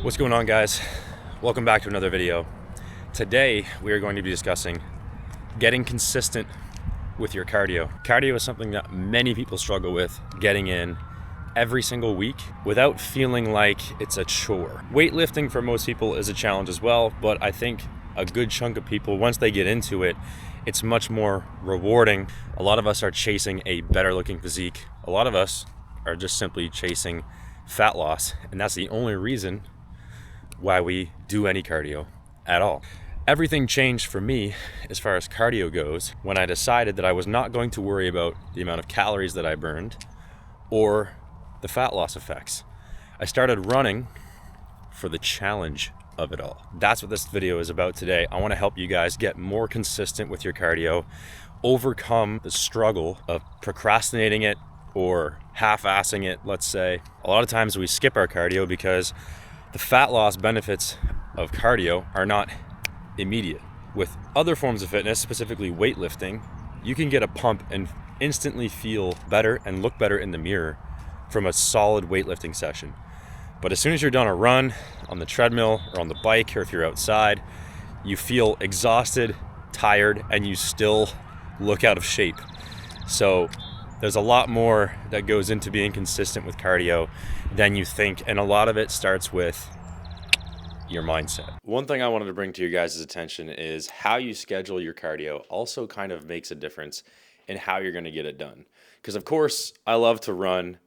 What's going on, guys? Welcome back to another video. Today we are going to be discussing getting consistent with your cardio. Cardio is something that many people struggle with getting in every single week without feeling like it's a chore. Weightlifting for most people is a challenge as well, but I think a good chunk of people, once they get into it, it's much more rewarding. A lot of us are chasing a better looking physique. A lot of us are just simply chasing fat loss, and that's the only reason why we do any cardio at all. Everything changed for me as far as cardio goes when I decided that I was not going to worry about the amount of calories that I burned or the fat loss effects. I started running for the challenge of it all. That's what this video is about today. I want to help you guys get more consistent with your cardio, overcome the struggle of procrastinating it or half-assing it, let's say. A lot of times we skip our cardio because the fat loss benefits of cardio are not immediate. With other forms of fitness, specifically weightlifting, you can get a pump and instantly feel better and look better in the mirror from a solid weightlifting session. But as soon as you're done a run on the treadmill or on the bike, or if you're outside, you feel exhausted, tired, and you still look out of shape. So there's a lot more that goes into being consistent with cardio than you think, and a lot of it starts with your mindset. One thing I wanted to bring to you guys' attention is how you schedule your cardio also kind of makes a difference in how you're going to get it done. Because of course, I love to run,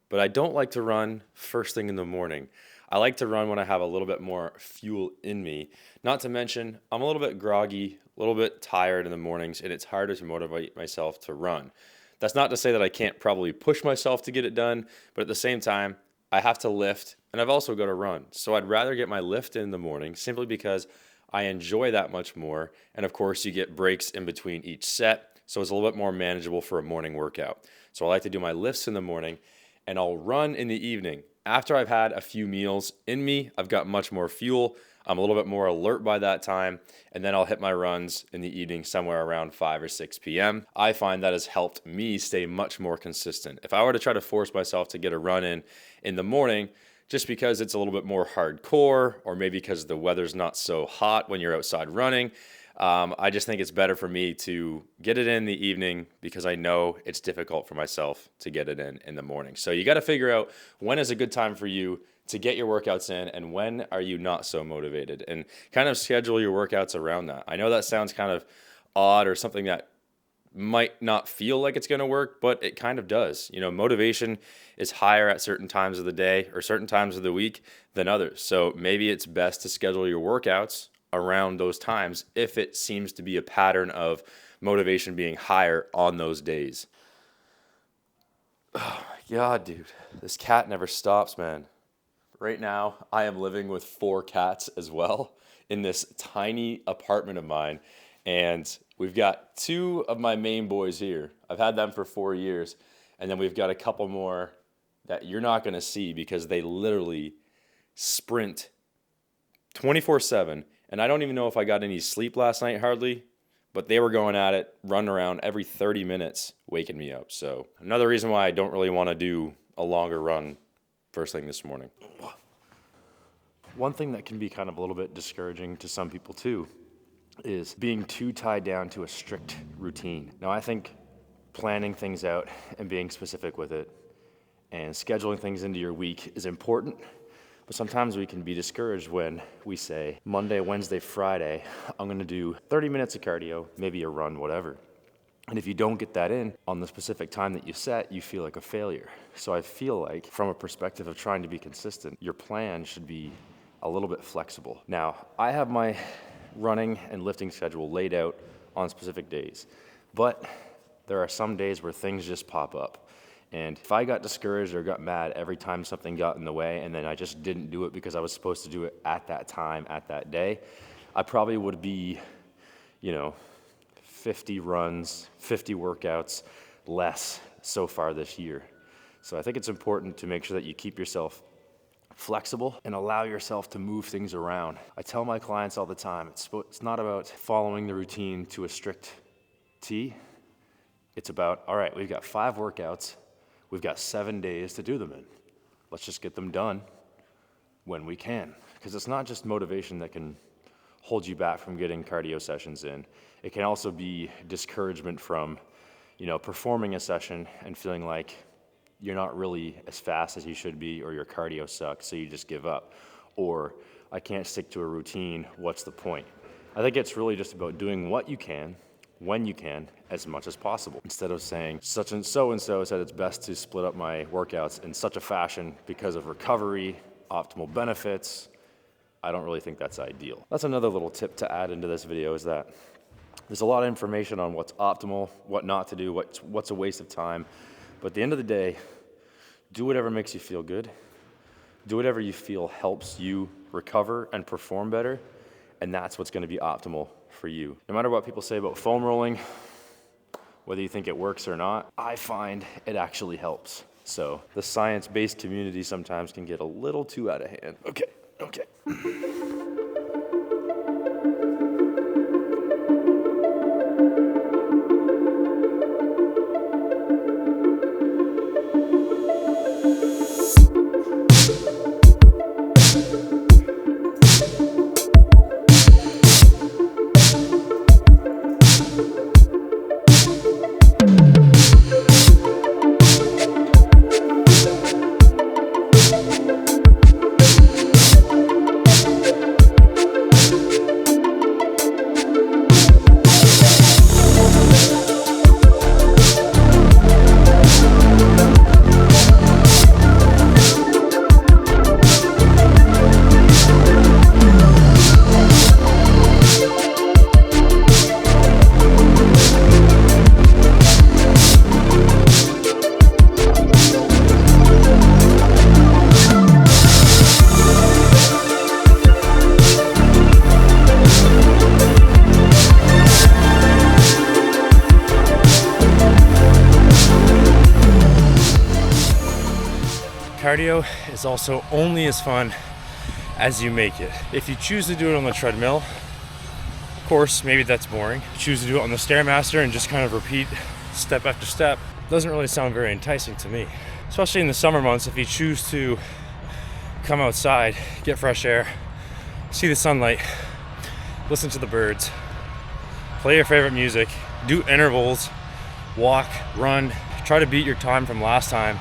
but I don't like to run first thing in the morning. I like to run when I have a little bit more fuel in me. Not to mention, I'm a little bit groggy, a little bit tired in the mornings, and it's harder to motivate myself to run. That's not to say that I can't probably push myself to get it done, but at the same time, I have to lift, and I've also got to run. So I'd rather get my lift in the morning simply because I enjoy that much more. And of course, you get breaks in between each set, so it's a little bit more manageable for a morning workout. So I like to do my lifts in the morning, and I'll run in the evening. After I've had a few meals in me, I've got much more fuel. I'm a little bit more alert by that time, and then I'll hit my runs in the evening somewhere around 5 or 6 p.m. I find that has helped me stay much more consistent. If I were to try to force myself to get a run in the morning, just because it's a little bit more hardcore, or maybe because the weather's not so hot when you're outside running, I just think it's better for me to get it in the evening because I know it's difficult for myself to get it in the morning. So you got to figure out when is a good time for you to get your workouts in and when are you not so motivated, and kind of schedule your workouts around that. I know that sounds kind of odd or something that might not feel like it's going to work, but it kind of does. You know, motivation is higher at certain times of the day or certain times of the week than others. So maybe it's best to schedule your workouts around those times if it seems to be a pattern of motivation being higher on those days. Oh my God, dude. This cat never stops, man. Right now, I am living with 4 cats as well in this tiny apartment of mine. And we've got 2 of my main boys here. I've had them for 4 years. And then we've got a couple more that you're not going to see because they literally sprint 24/7. And I don't even know if I got any sleep last night, hardly. But they were going at it, running around every 30 minutes, waking me up. So another reason why I don't really want to do a longer run first thing this morning. One thing that can be kind of a little bit discouraging to some people too is being too tied down to a strict routine. Now, I think planning things out and being specific with it and scheduling things into your week is important, but sometimes we can be discouraged when we say Monday, Wednesday, Friday, I'm going to do 30 minutes of cardio, maybe a run, whatever. And if you don't get that in on the specific time that you set, you feel like a failure. So I feel like from a perspective of trying to be consistent, your plan should be a little bit flexible. Now, I have my running and lifting schedule laid out on specific days, but there are some days where things just pop up. And if I got discouraged or got mad every time something got in the way and then I just didn't do it because I was supposed to do it at that time, at that day, I probably would be, 50 runs, 50 workouts less so far this year. So I think it's important to make sure that you keep yourself flexible and allow yourself to move things around. I tell my clients all the time, it's not about following the routine to a strict T. It's about, all right, we've got 5 workouts. We've got 7 days to do them in. Let's just get them done when we can. because it's not just motivation that can hold you back from getting cardio sessions in. It can also be discouragement from, performing a session and feeling like you're not really as fast as you should be, or your cardio sucks, so you just give up. Or, I can't stick to a routine, what's the point? I think it's really just about doing what you can, when you can, as much as possible. Instead of saying, such and so said it's best to split up my workouts in such a fashion because of recovery, optimal benefits. I don't really think that's ideal. That's another little tip to add into this video, is that there's a lot of information on what's optimal, what not to do, what's a waste of time. But at the end of the day, do whatever makes you feel good. Do whatever you feel helps you recover and perform better. And that's what's gonna be optimal for you. No matter what people say about foam rolling, whether you think it works or not, I find it actually helps. So the science-based community sometimes can get a little too out of hand. Okay. Cardio is also only as fun as you make it. If you choose to do it on the treadmill, of course, maybe that's boring. Choose to do it on the Stairmaster and just kind of repeat step after step. Doesn't really sound very enticing to me. Especially in the summer months, if you choose to come outside, get fresh air, see the sunlight, listen to the birds, play your favorite music, do intervals, walk, run, try to beat your time from last time.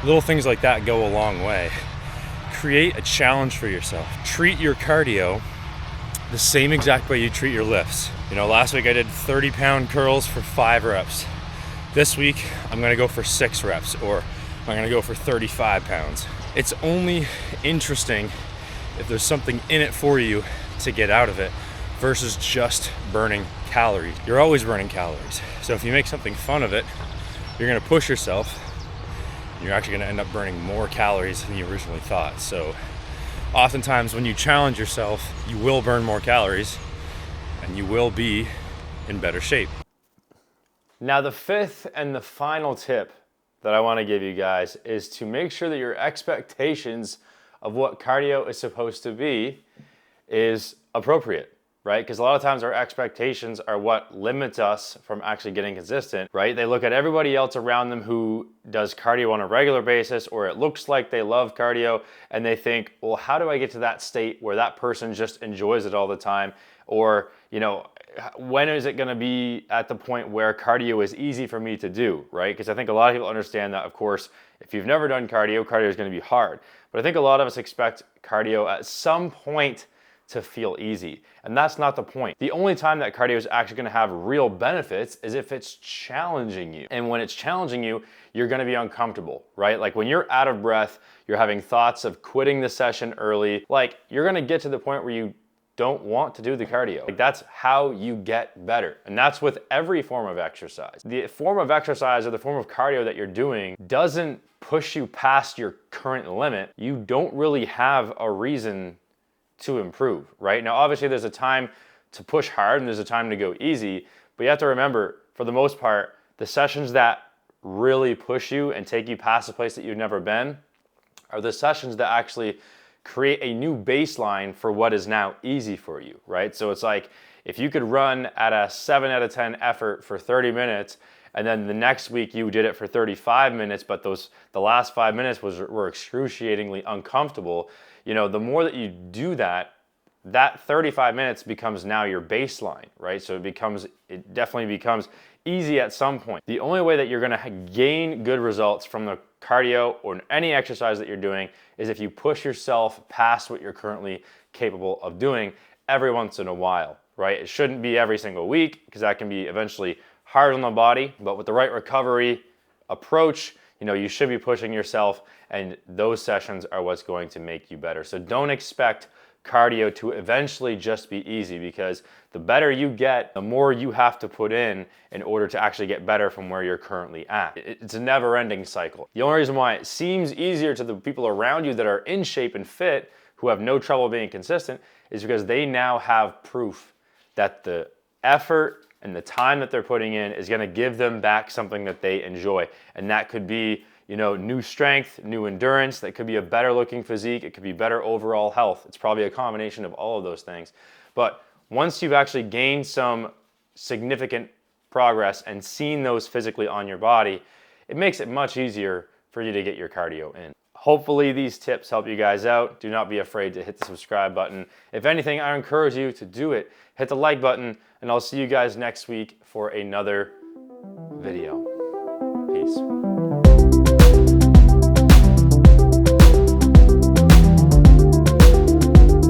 Little things like that go a long way. Create a challenge for yourself. Treat your cardio the same exact way you treat your lifts. Last week I did 30-pound curls for 5 reps. This week I'm gonna go for 6 reps, or I'm gonna go for 35 pounds. It's only interesting if there's something in it for you to get out of it versus just burning calories. You're always burning calories. So if you make something fun of it, you're gonna push yourself. You're actually gonna end up burning more calories than you originally thought. So oftentimes when you challenge yourself, you will burn more calories and you will be in better shape. Now the fifth and the final tip that I wanna give you guys is to make sure that your expectations of what cardio is supposed to be is appropriate. Right? Because a lot of times our expectations are what limits us from actually getting consistent, right? They look at everybody else around them who does cardio on a regular basis, or it looks like they love cardio, and they think, well, how do I get to that state where that person just enjoys it all the time? Or, when is it gonna be at the point where cardio is easy for me to do, right? Because I think a lot of people understand that, of course, if you've never done cardio is gonna be hard. But I think a lot of us expect cardio at some point to feel easy. And that's not the point. The only time that cardio is actually gonna have real benefits is if it's challenging you. And when it's challenging you, you're gonna be uncomfortable, right? Like when you're out of breath, you're having thoughts of quitting the session early, like you're gonna get to the point where you don't want to do the cardio. Like that's how you get better. And that's with every form of exercise. The form of exercise or the form of cardio that you're doing doesn't push you past your current limit. You don't really have a reason to improve, right? Now, obviously there's a time to push hard and there's a time to go easy, but you have to remember, for the most part, the sessions that really push you and take you past a place that you've never been are the sessions that actually create a new baseline for what is now easy for you, right? So it's like, if you could run at a 7 out of 10 effort for 30 minutes, and then the next week you did it for 35 minutes, but the last 5 minutes were excruciatingly uncomfortable, you know, the more that you do that, that 35 minutes becomes now your baseline, right? So it definitely becomes easy at some point. The only way that you're gonna gain good results from the cardio or any exercise that you're doing is if you push yourself past what you're currently capable of doing every once in a while, right? It shouldn't be every single week because that can be eventually hard on the body, but with the right recovery approach, you know, you should be pushing yourself, and those sessions are what's going to make you better. So don't expect cardio to eventually just be easy, because the better you get, the more you have to put in order to actually get better from where you're currently at. It's a never-ending cycle. The only reason why it seems easier to the people around you that are in shape and fit, who have no trouble being consistent, is because they now have proof that the effort and the time that they're putting in is going to give them back something that they enjoy. And that could be, you know, new strength, new endurance. That could be a better looking physique. It could be better overall health. It's probably a combination of all of those things. But once you've actually gained some significant progress and seen those physically on your body, it makes it much easier for you to get your cardio in. Hopefully these tips help you guys out. Do not be afraid to hit the subscribe button. If anything, I encourage you to do it. Hit the like button, and I'll see you guys next week for another video. Peace.